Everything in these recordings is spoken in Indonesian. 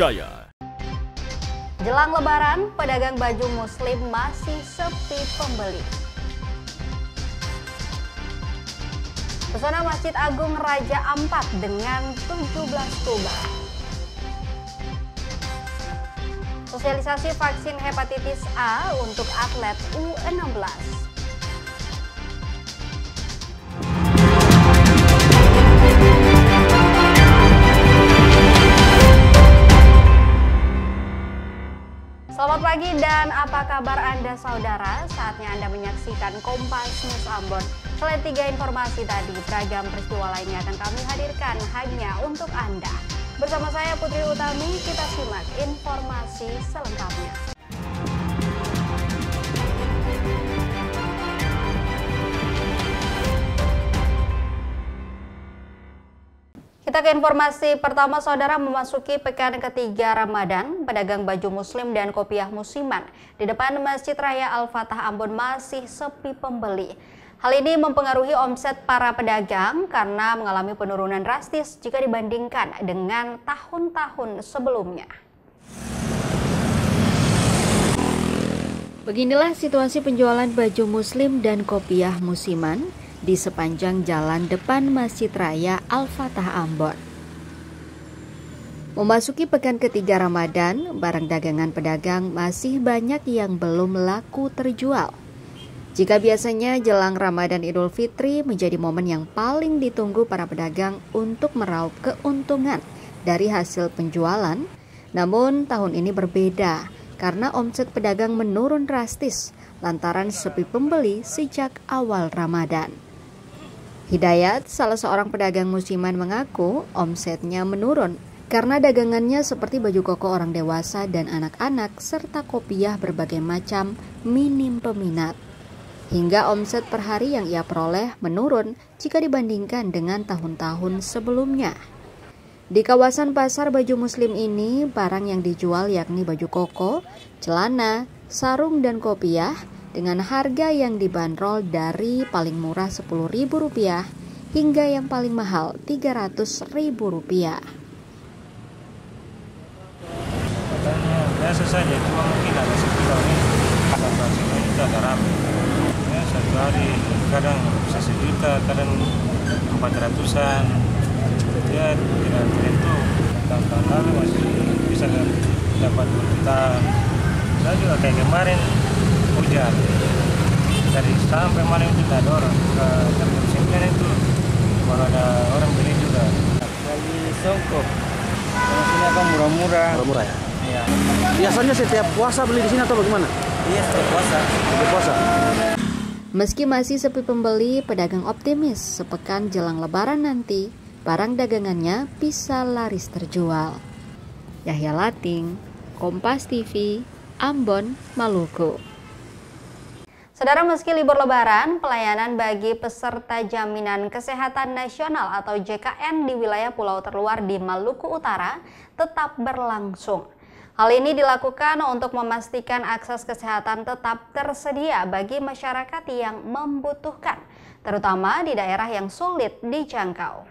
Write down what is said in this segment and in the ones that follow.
terpercaya. Jelang Lebaran, pedagang baju muslim masih sepi pembeli. Pesona Masjid Agung Raja Ampat dengan 17 kubah. Sosialisasi vaksin hepatitis A untuk atlet U16. Selamat pagi dan apa kabar Anda saudara? Saatnya Anda menyaksikan Kompas News Ambon. Selain 3 informasi tadi, beragam peristiwa lainnya akan kami hadirkan hanya untuk Anda. Bersama saya Putri Utami, kita simak informasi selengkapnya. Kita ke informasi pertama, saudara. Memasuki pekan ketiga Ramadan, pedagang baju muslim dan kopiah musiman di depan Masjid Raya Al-Fatah Ambon masih sepi pembeli. Hal ini mempengaruhi omset para pedagang karena mengalami penurunan drastis jika dibandingkan dengan tahun-tahun sebelumnya. Beginilah situasi penjualan baju muslim dan kopiah musiman di sepanjang jalan depan Masjid Raya Al-Fatah Ambon. Memasuki pekan ketiga Ramadan, barang dagangan pedagang masih banyak yang belum laku terjual. Jika biasanya jelang Ramadan Idul Fitri menjadi momen yang paling ditunggu para pedagang untuk meraup keuntungan dari hasil penjualan, namun tahun ini berbeda karena omset pedagang menurun drastis lantaran sepi pembeli sejak awal Ramadan. Hidayat, salah seorang pedagang musiman, mengaku omsetnya menurun karena dagangannya seperti baju koko orang dewasa dan anak-anak serta kopiah berbagai macam minim peminat. Hingga omset per hari yang ia peroleh menurun jika dibandingkan dengan tahun-tahun sebelumnya. Di kawasan pasar baju muslim ini, barang yang dijual yakni baju koko, celana, sarung dan kopiah dengan harga yang dibanderol dari paling murah Rp10.000 hingga yang paling mahal Rp300.000. Katanya biasa saja, cuma mungkin ada sepi tahun ini. Pasar sini itu agak ramai. Ya, satu hari kadang bisa 1 juta, kadang 400-an. Ya tidak tentu. Tahun-tahun lalu masih bisa dapat 2 juta. Saya juga kayak kemarin hujan, dari sampai malam itu tidak ada orang. Ke jam 9 itu baru ada orang beli juga. Lagi songkok, karena sini akan murah-murah. Murah-murah ya? Iya. Biasanya setiap puasa beli di sini atau bagaimana? Iya, setiap puasa. Setiap puasa. Meski masih sepi pembeli, pedagang optimis sepekan jelang Lebaran nanti, barang dagangannya bisa laris terjual. Yahya Lating, Kompas TV, Ambon, Maluku. Saudara, meski libur Lebaran, pelayanan bagi peserta Jaminan Kesehatan Nasional atau JKN di wilayah pulau terluar di Maluku Utara tetap berlangsung. Hal ini dilakukan untuk memastikan akses kesehatan tetap tersedia bagi masyarakat yang membutuhkan, terutama di daerah yang sulit dijangkau.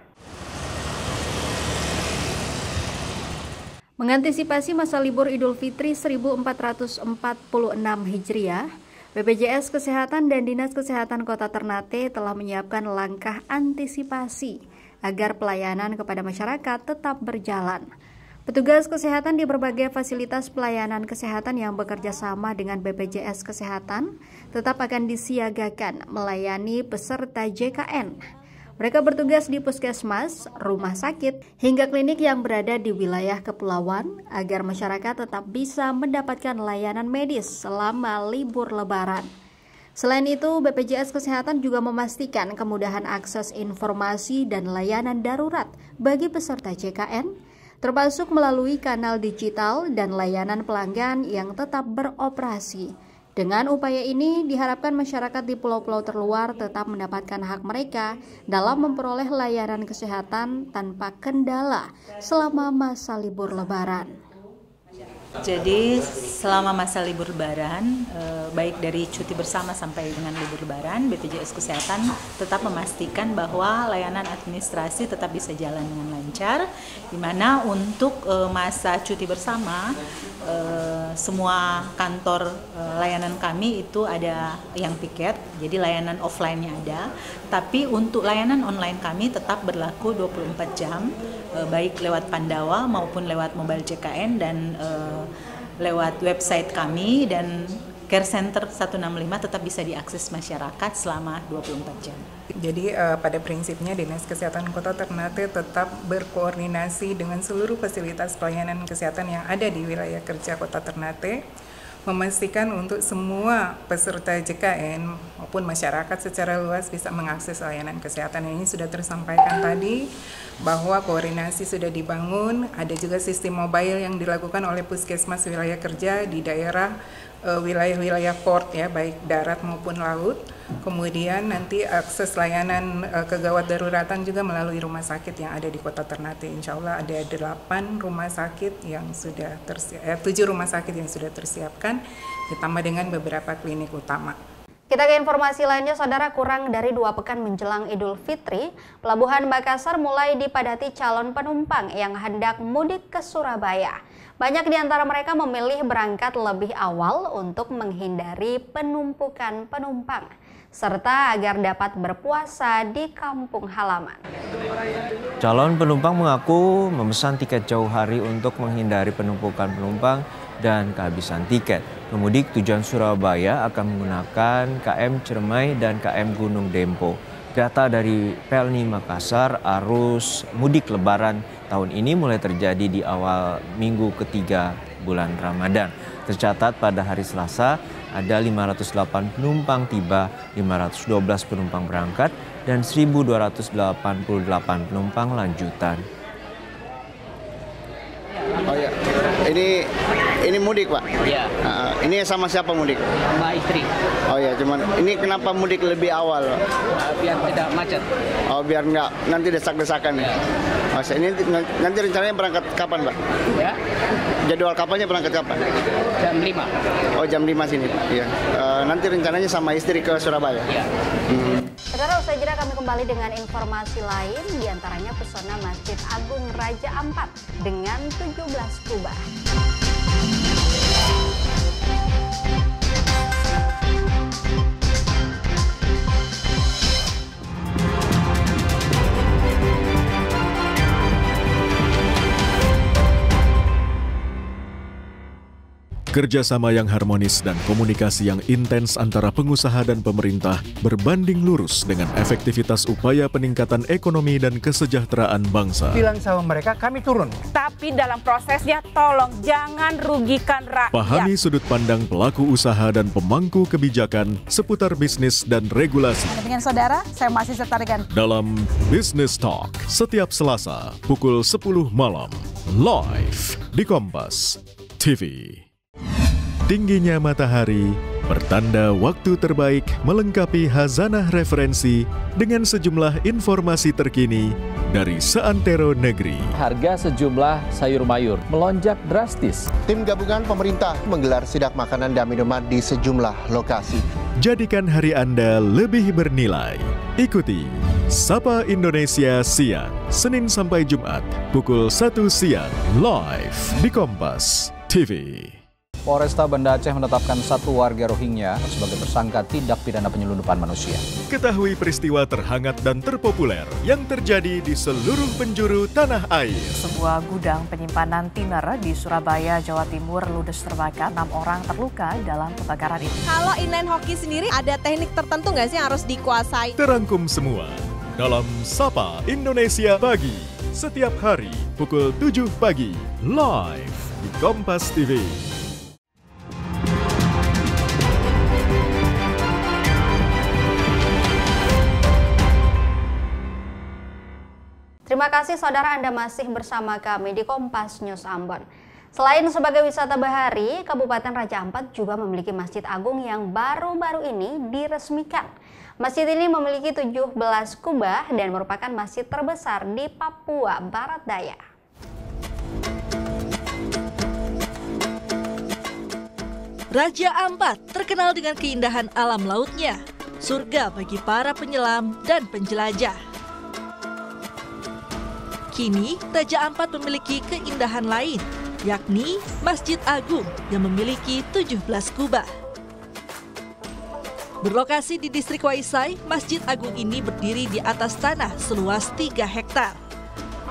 Mengantisipasi masa libur Idul Fitri 1446 Hijriah, BPJS Kesehatan dan Dinas Kesehatan Kota Ternate telah menyiapkan langkah antisipasi agar pelayanan kepada masyarakat tetap berjalan. Petugas kesehatan di berbagai fasilitas pelayanan kesehatan yang bekerja sama dengan BPJS Kesehatan tetap akan disiagakan melayani peserta JKN. Mereka bertugas di puskesmas, rumah sakit, hingga klinik yang berada di wilayah kepulauan agar masyarakat tetap bisa mendapatkan layanan medis selama libur Lebaran. Selain itu, BPJS Kesehatan juga memastikan kemudahan akses informasi dan layanan darurat bagi peserta JKN, termasuk melalui kanal digital dan layanan pelanggan yang tetap beroperasi. Dengan upaya ini, diharapkan masyarakat di pulau-pulau terluar tetap mendapatkan hak mereka dalam memperoleh layanan kesehatan tanpa kendala selama masa libur Lebaran. Jadi selama masa libur Lebaran, baik dari cuti bersama sampai dengan libur Lebaran, BPJS Kesehatan tetap memastikan bahwa layanan administrasi tetap bisa jalan dengan lancar, di mana untuk masa cuti bersama semua kantor layanan kami itu ada yang piket, jadi layanan offline-nya ada, tapi untuk layanan online kami tetap berlaku 24 jam, baik lewat Pandawa maupun lewat mobile JKN dan lewat website kami, dan Care Center 165 tetap bisa diakses masyarakat selama 24 jam. Jadi pada prinsipnya Dinas Kesehatan Kota Ternate tetap berkoordinasi dengan seluruh fasilitas pelayanan kesehatan yang ada di wilayah kerja Kota Ternate, memastikan untuk semua peserta JKN maupun masyarakat secara luas bisa mengakses layanan kesehatan. Ini sudah tersampaikan tadi bahwa koordinasi sudah dibangun, ada juga sistem mobile yang dilakukan oleh Puskesmas wilayah kerja di daerah wilayah-wilayah port ya, baik darat maupun laut. Kemudian nanti akses layanan kegawat daruratan juga melalui rumah sakit yang ada di Kota Ternate. Insya Allah ada 8 rumah sakit yang sudah 7 rumah sakit yang sudah tersiapkan, ditambah dengan beberapa klinik utama. Kita ke informasi lainnya, saudara. Kurang dari 2 pekan menjelang Idul Fitri, Pelabuhan Makassar mulai dipadati calon penumpang yang hendak mudik ke Surabaya. Banyak di antara mereka memilih berangkat lebih awal untuk menghindari penumpukan penumpang, serta agar dapat berpuasa di kampung halaman. Calon penumpang mengaku memesan tiket jauh hari untuk menghindari penumpukan penumpang dan kehabisan tiket. Pemudik tujuan Surabaya akan menggunakan KM Ciremai dan KM Gunung Dempo. Data dari Pelni Makassar, arus mudik Lebaran tahun ini mulai terjadi di awal minggu ketiga bulan Ramadan. Tercatat pada hari Selasa ada 508 penumpang tiba, 512 penumpang berangkat, dan 1.288 penumpang lanjutan. Oh ya, ini mudik Pak? Iya. Ini sama siapa mudik? Sama istri. Oh ya, cuman ini kenapa mudik lebih awal Pak? Biar tidak macet. Oh, biar nggak nanti desak-desakan ya? Oh, ini nanti rencananya berangkat kapan Pak? Ya. Jadwal kapalnya berangkat kapan? Jam 5. Oh, jam 5 sini Pak. Iya. Nanti rencananya sama istri ke Surabaya? Iya. Saudara, usai jeda kami kembali dengan informasi lain, diantaranya pesona Masjid Agung Raja Ampat dengan 17 kubah. Kerjasama yang harmonis dan komunikasi yang intens antara pengusaha dan pemerintah berbanding lurus dengan efektivitas upaya peningkatan ekonomi dan kesejahteraan bangsa. Bilang sama mereka, kami turun. Tapi dalam prosesnya tolong jangan rugikan rakyat. Pahami sudut pandang pelaku usaha dan pemangku kebijakan seputar bisnis dan regulasi. Dengan saudara, saya masih setarikan. Dalam Business Talk, setiap Selasa pukul 10 malam, live di Kompas TV. Tingginya matahari pertanda waktu terbaik melengkapi khazanah referensi dengan sejumlah informasi terkini dari seantero negeri. Harga sejumlah sayur mayur melonjak drastis. Tim gabungan pemerintah menggelar sidak makanan dan minuman di sejumlah lokasi. Jadikan hari Anda lebih bernilai. Ikuti Sapa Indonesia Siang, Senin sampai Jumat, pukul 1 siang, live di Kompas TV. Polresta Banda Aceh menetapkan 1 warga Rohingya sebagai tersangka tindak pidana penyelundupan manusia. Ketahui peristiwa terhangat dan terpopuler yang terjadi di seluruh penjuru tanah air. Sebuah gudang penyimpanan tiner di Surabaya, Jawa Timur ludes terbakar. 6 orang terluka dalam kebakaran itu. Kalau inline hoki sendiri ada teknik tertentu nggak sih yang harus dikuasai? Terangkum semua dalam Sapa Indonesia Pagi. Setiap hari pukul 7 pagi, live di Kompas TV. Terima kasih saudara, Anda masih bersama kami di Kompas News Ambon. Selain sebagai wisata bahari, Kabupaten Raja Ampat juga memiliki Masjid Agung yang baru-baru ini diresmikan. Masjid ini memiliki 17 kubah dan merupakan masjid terbesar di Papua Barat Daya. Raja Ampat terkenal dengan keindahan alam lautnya, surga bagi para penyelam dan penjelajah. Kini, Raja Ampat memiliki keindahan lain, yakni Masjid Agung yang memiliki 17 kubah. Berlokasi di distrik Waisai, Masjid Agung ini berdiri di atas tanah seluas 3 hektar.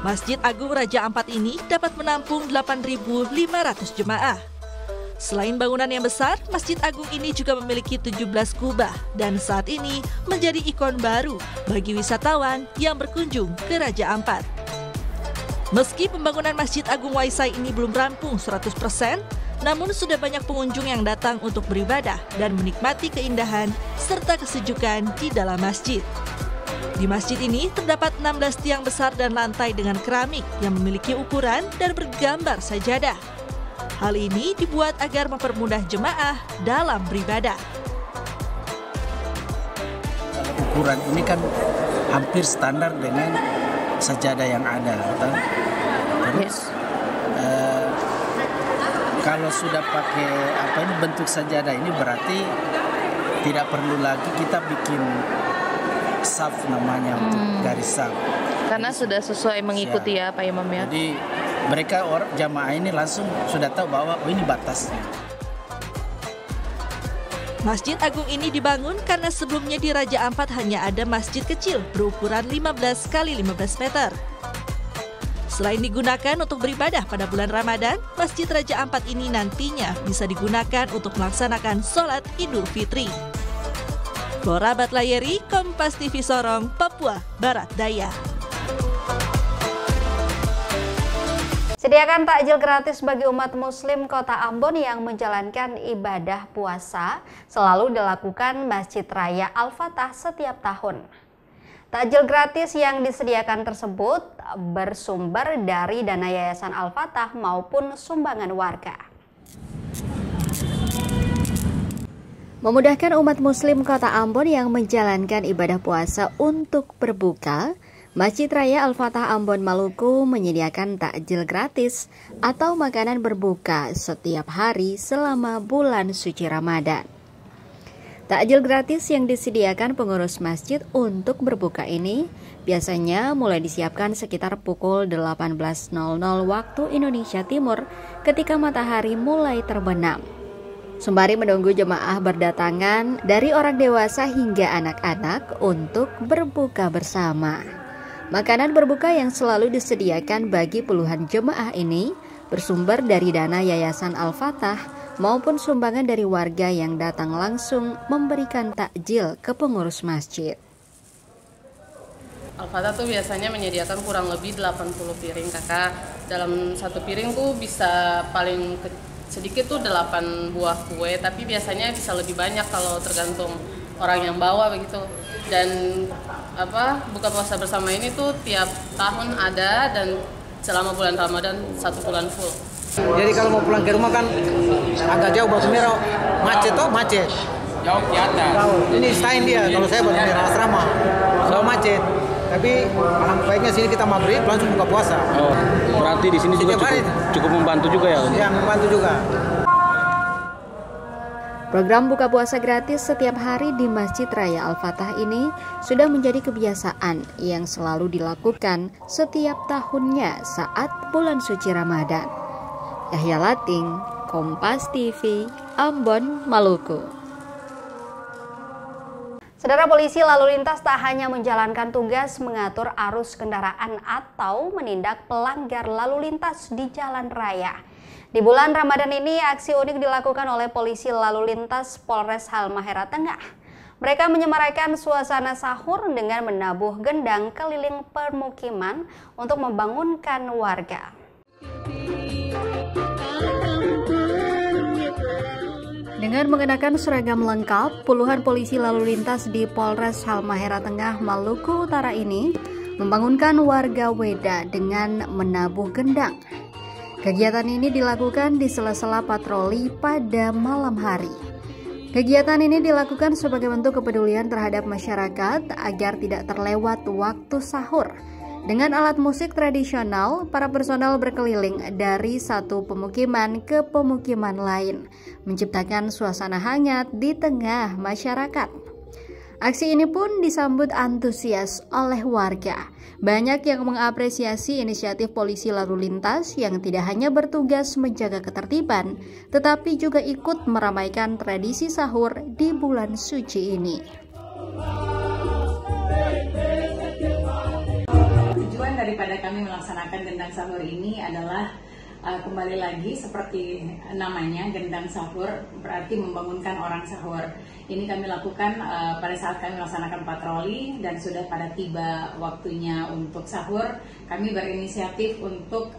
Masjid Agung Raja Ampat ini dapat menampung 8.500 jemaah. Selain bangunan yang besar, Masjid Agung ini juga memiliki 17 kubah dan saat ini menjadi ikon baru bagi wisatawan yang berkunjung ke Raja Ampat. Meski pembangunan Masjid Agung Waisai ini belum rampung 100%, namun sudah banyak pengunjung yang datang untuk beribadah dan menikmati keindahan serta kesejukan di dalam masjid. Di masjid ini terdapat 16 tiang besar dan lantai dengan keramik yang memiliki ukuran dan bergambar sajadah. Hal ini dibuat agar mempermudah jemaah dalam beribadah. Ukuran ini kan hampir standar dengan sajadah yang ada. Terus kalau sudah pakai bentuk sajadah ini berarti tidak perlu lagi kita bikin saf namanya untuk garis saf. Karena sudah sesuai mengikuti ya Pak Imam ya. Jadi mereka jamaah ini langsung sudah tahu bahwa ini batasnya. Masjid Agung ini dibangun karena sebelumnya di Raja Ampat hanya ada masjid kecil berukuran 15 x 15 meter. Selain digunakan untuk beribadah pada bulan Ramadan, Masjid Raja Ampat ini nantinya bisa digunakan untuk melaksanakan sholat Idul Fitri. Flora Batlayeri, Kompas TV Sorong, Papua Barat Daya. Sediakan takjil gratis bagi umat muslim Kota Ambon yang menjalankan ibadah puasa selalu dilakukan Masjid Raya Al-Fatah setiap tahun. Takjil gratis yang disediakan tersebut bersumber dari dana Yayasan Al-Fatah maupun sumbangan warga. Memudahkan umat muslim Kota Ambon yang menjalankan ibadah puasa untuk berbuka, Masjid Raya Al-Fatah Ambon Maluku menyediakan takjil gratis atau makanan berbuka setiap hari selama bulan suci Ramadan. Takjil gratis yang disediakan pengurus masjid untuk berbuka ini biasanya mulai disiapkan sekitar pukul 18.00 waktu Indonesia Timur ketika matahari mulai terbenam. Sembari menunggu jemaah berdatangan dari orang dewasa hingga anak-anak untuk berbuka bersama. Makanan berbuka yang selalu disediakan bagi puluhan jemaah ini bersumber dari dana Yayasan Al-Fatah maupun sumbangan dari warga yang datang langsung memberikan takjil ke pengurus masjid. Al-Fatah tuh biasanya menyediakan kurang lebih 80 piring kakak. Dalam satu piring tuh bisa paling sedikit tuh 8 buah kue, tapi biasanya bisa lebih banyak kalau tergantung orang yang bawa begitu. Dan buka puasa bersama ini tuh tiap tahun ada dan selama bulan Ramadan 1 bulan full. Jadi kalau mau pulang ke rumah kan agak jauh Batu Merah, macet. Jauh di atas. Ini stain dia, kalau saya Batu Merah asrama, jauh macet. Tapi alangkah baiknya sini kita maghrib langsung buka puasa. Oh, berarti di sini juga cukup membantu juga ya? Ya, membantu juga. Program buka puasa gratis setiap hari di Masjid Raya Al-Fatah ini sudah menjadi kebiasaan yang selalu dilakukan setiap tahunnya saat bulan suci Ramadan. Yahya Lating, Kompas TV, Ambon, Maluku. Saudara, polisi lalu lintas tak hanya menjalankan tugas mengatur arus kendaraan atau menindak pelanggar lalu lintas di jalan raya. Di bulan Ramadan ini, aksi unik dilakukan oleh polisi lalu lintas Polres Halmahera Tengah. Mereka menyemarakan suasana sahur dengan menabuh gendang keliling permukiman untuk membangunkan warga. Dengan mengenakan seragam lengkap, puluhan polisi lalu lintas di Polres Halmahera Tengah, Maluku Utara ini membangunkan warga Weda dengan menabuh gendang. Kegiatan ini dilakukan di sela-sela patroli pada malam hari. Kegiatan ini dilakukan sebagai bentuk kepedulian terhadap masyarakat agar tidak terlewat waktu sahur Dengan alat musik tradisional, para personel berkeliling dari satu pemukiman ke pemukiman lain, menciptakan suasana hangat di tengah masyarakat. Aksi ini pun disambut antusias oleh warga. Banyak yang mengapresiasi inisiatif polisi lalu lintas yang tidak hanya bertugas menjaga ketertiban, tetapi juga ikut meramaikan tradisi sahur di bulan suci ini. Tujuan daripada kami melaksanakan gendang sahur ini adalah kembali lagi seperti namanya, gendang sahur berarti membangunkan orang sahur. Ini kami lakukan pada saat kami melaksanakan patroli dan sudah pada tiba waktunya untuk sahur, kami berinisiatif untuk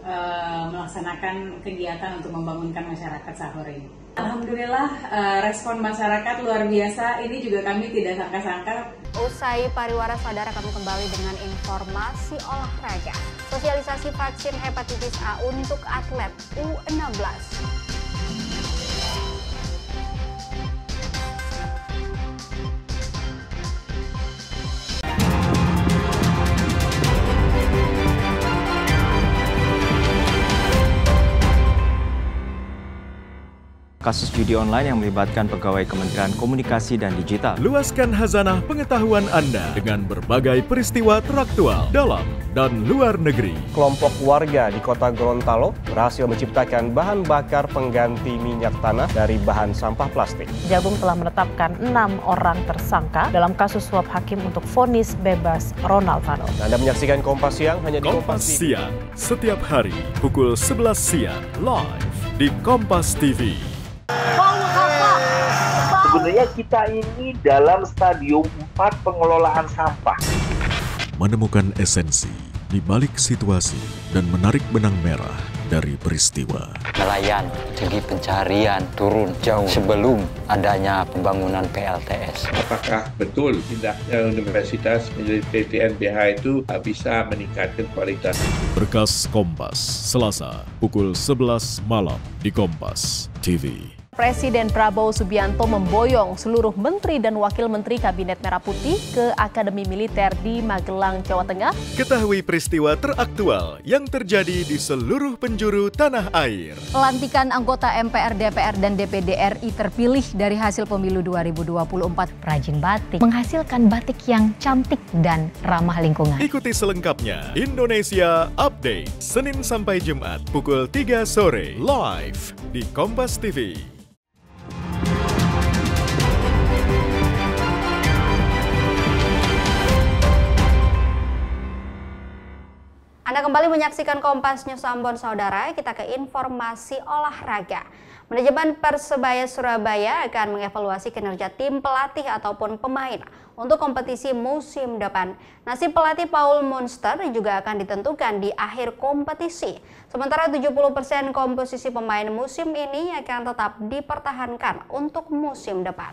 melaksanakan kegiatan untuk membangunkan masyarakat sahur ini. Alhamdulillah respon masyarakat luar biasa, ini juga kami tidak sangka-sangka. Usai pariwara saudara, kami kembali dengan informasi olahraga. Sosialisasi vaksin hepatitis A untuk atlet U16. Kasus judi online yang melibatkan pegawai Kementerian Komunikasi dan Digital. Luaskan khazanah pengetahuan Anda dengan berbagai peristiwa teraktual dalam dan luar negeri. Kelompok warga di kota Gorontalo berhasil menciptakan bahan bakar pengganti minyak tanah dari bahan sampah plastik. Jagung telah menetapkan 6 orang tersangka dalam kasus suap hakim untuk vonis bebas Ronald Fano. Anda menyaksikan Kompas Siang hanya di Kompas Siang, setiap hari pukul 11 siang live di Kompas TV. Sebenarnya kita ini dalam stadium 4 pengelolaan sampah. Menemukan esensi di balik situasi dan menarik benang merah dari peristiwa. Nelayan segi pencarian turun jauh sebelum adanya pembangunan PLTS. Apakah betul pindahnya universitas menjadi PTNBH itu bisa meningkatkan kualitas? Berkas Kompas, Selasa pukul 11 malam di Kompas TV. Presiden Prabowo Subianto memboyong seluruh menteri dan wakil menteri Kabinet Merah Putih ke Akademi Militer di Magelang, Jawa Tengah. Ketahui peristiwa teraktual yang terjadi di seluruh penjuru tanah air. Pelantikan anggota MPR, DPR, dan DPD RI terpilih dari hasil pemilu 2024. Perajin batik menghasilkan batik yang cantik dan ramah lingkungan. Ikuti selengkapnya Indonesia Update, Senin sampai Jumat pukul 3 sore live di Kompas TV. Anda kembali menyaksikan Kompas News Ambon, saudara. Kita ke informasi olahraga. Manajemen Persebaya Surabaya akan mengevaluasi kinerja tim pelatih ataupun pemain untuk kompetisi musim depan. Nasib pelatih Paul Munster juga akan ditentukan di akhir kompetisi. Sementara 70% komposisi pemain musim ini akan tetap dipertahankan untuk musim depan.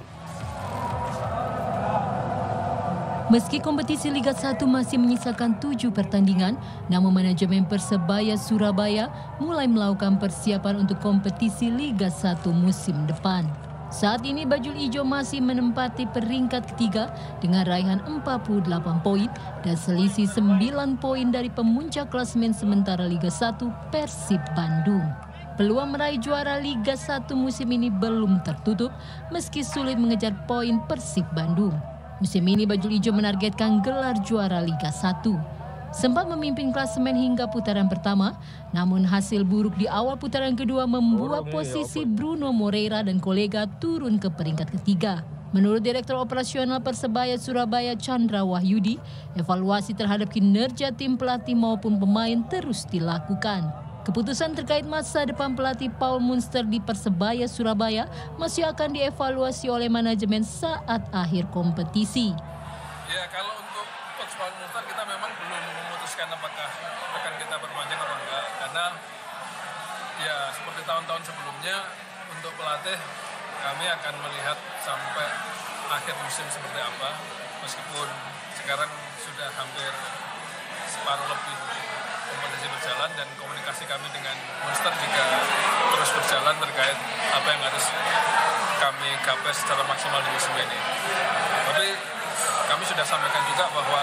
Meski kompetisi Liga 1 masih menyisakan 7 pertandingan, namun manajemen Persebaya Surabaya mulai melakukan persiapan untuk kompetisi Liga 1 musim depan. Saat ini Bajul Ijo masih menempati peringkat ketiga dengan raihan 48 poin dan selisih 9 poin dari pemuncak klasemen sementara Liga 1 Persib Bandung. Peluang meraih juara Liga 1 musim ini belum tertutup meski sulit mengejar poin Persib Bandung. Musim ini Bajul Ijo menargetkan gelar juara Liga 1. Sempat memimpin klasemen hingga putaran pertama, namun hasil buruk di awal putaran kedua membuat posisi Bruno Moreira dan kolega turun ke peringkat ketiga. Menurut Direktur Operasional Persebaya Surabaya Chandra Wahyudi, evaluasi terhadap kinerja tim pelatih maupun pemain terus dilakukan. Keputusan terkait masa depan pelatih Paul Munster di Persebaya Surabaya masih akan dievaluasi oleh manajemen saat akhir kompetisi. Ya, kalau untuk Coach Paul Munster kita memang belum memutuskan apakah akan kita perpanjang atau enggak, karena ya seperti tahun-tahun sebelumnya untuk pelatih kami akan melihat sampai akhir musim seperti apa, meskipun sekarang sudah hampir separuh lebih kompetisi berjalan dan komunikasi kami dengan Munster juga terus berjalan terkait apa yang harus kami gapai secara maksimal di musim ini. Tapi kami sudah sampaikan juga bahwa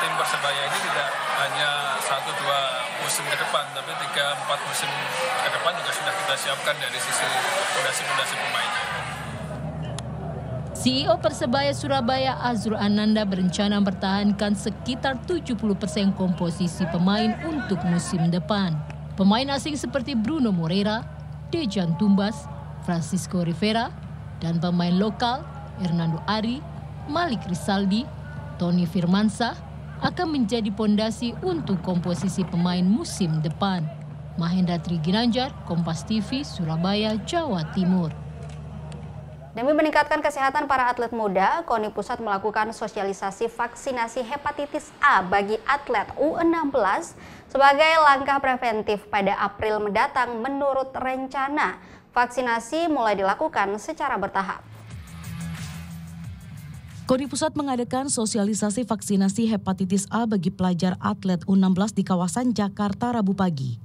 tim Persebaya ini tidak hanya 1-2 musim ke depan, tapi 3-4 musim ke depan juga sudah kita siapkan dari sisi fondasi-fondasi pemainnya. CEO Persebaya Surabaya Azrul Ananda berencana mempertahankan sekitar 70% komposisi pemain untuk musim depan. Pemain asing seperti Bruno Moreira, Dejan Tumbas, Francisco Rivera, dan pemain lokal Hernando Ari, Malik Rizaldi, Tony Firmansyah akan menjadi pondasi untuk komposisi pemain musim depan. Mahendra Triginanjar, Kompas TV, Surabaya, Jawa Timur. Demi meningkatkan kesehatan para atlet muda, KONI Pusat melakukan sosialisasi vaksinasi hepatitis A bagi atlet U16 sebagai langkah preventif pada April mendatang menurut rencana. Vaksinasi mulai dilakukan secara bertahap. KONI Pusat mengadakan sosialisasi vaksinasi hepatitis A bagi pelajar atlet U16 di kawasan Jakarta Rabu pagi.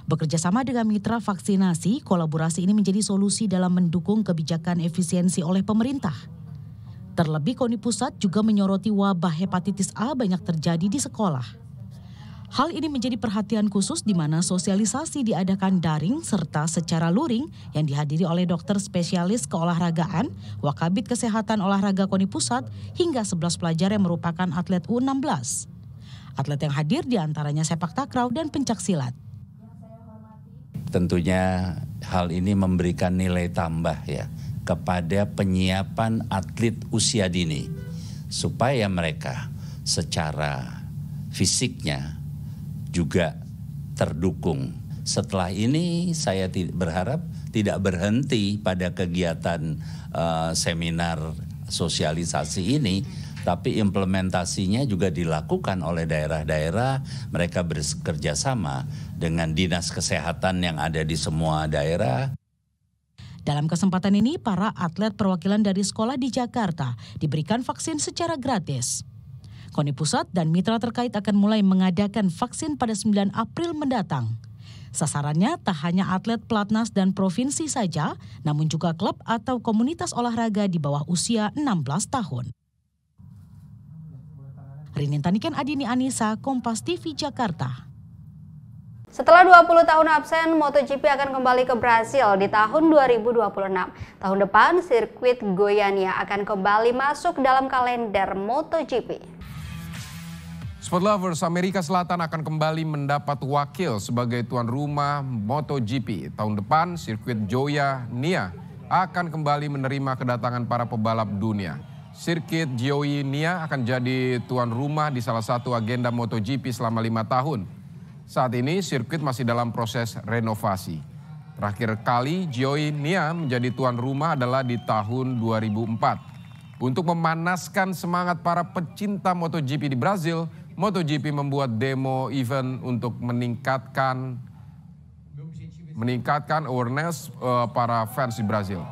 Bekerja sama dengan mitra vaksinasi, kolaborasi ini menjadi solusi dalam mendukung kebijakan efisiensi oleh pemerintah. Terlebih KONI Pusat juga menyoroti wabah hepatitis A banyak terjadi di sekolah. Hal ini menjadi perhatian khusus di mana sosialisasi diadakan daring serta secara luring yang dihadiri oleh dokter spesialis keolahragaan, Wakabid Kesehatan Olahraga KONI Pusat hingga 11 pelajar yang merupakan atlet U16. Atlet yang hadir diantaranya sepak takraw dan pencak silat. Tentunya hal ini memberikan nilai tambah ya kepada penyiapan atlet usia dini supaya mereka secara fisiknya juga terdukung. Setelah ini saya berharap tidak berhenti pada kegiatan seminar sosialisasi ini, tapi implementasinya juga dilakukan oleh daerah-daerah. Mereka bekerja sama dengan dinas kesehatan yang ada di semua daerah. Dalam kesempatan ini, para atlet perwakilan dari sekolah di Jakarta diberikan vaksin secara gratis. KONI Pusat dan mitra terkait akan mulai mengadakan vaksin pada 9 April mendatang. Sasarannya tak hanya atlet pelatnas dan provinsi saja, namun juga klub atau komunitas olahraga di bawah usia 16 tahun. Rinin Taniken, Adini Anissa, Kompas TV, Jakarta. Setelah 20 tahun absen, MotoGP akan kembali ke Brasil di tahun 2026. Tahun depan, sirkuit Goiânia akan kembali masuk dalam kalender MotoGP. Sport lovers, Amerika Selatan akan kembali mendapat wakil sebagai tuan rumah MotoGP. Tahun depan, sirkuit Goiânia akan kembali menerima kedatangan para pebalap dunia. Sirkuit Goiânia akan jadi tuan rumah di salah satu agenda MotoGP selama 5 tahun. Saat ini sirkuit masih dalam proses renovasi. Terakhir kali Goiânia menjadi tuan rumah adalah di tahun 2004. Untuk memanaskan semangat para pecinta MotoGP di Brazil, MotoGP membuat demo event untuk meningkatkan awareness para fans di Brazil.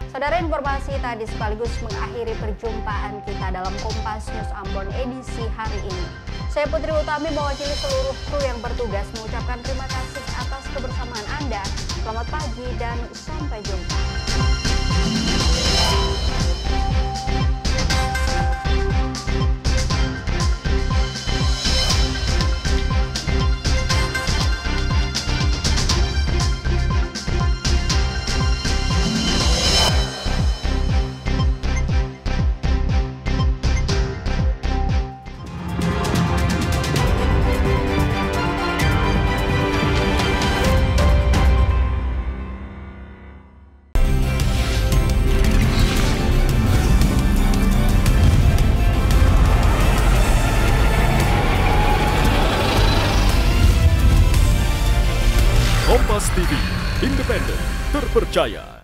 Saudara, informasi tadi sekaligus mengakhiri perjumpaan kita dalam Kompas News Ambon edisi hari ini. Saya Putri Utami mewakili seluruh kru yang bertugas mengucapkan terima kasih atas kebersamaan Anda. Selamat pagi dan sampai jumpa. Kompas TV, independen, terpercaya.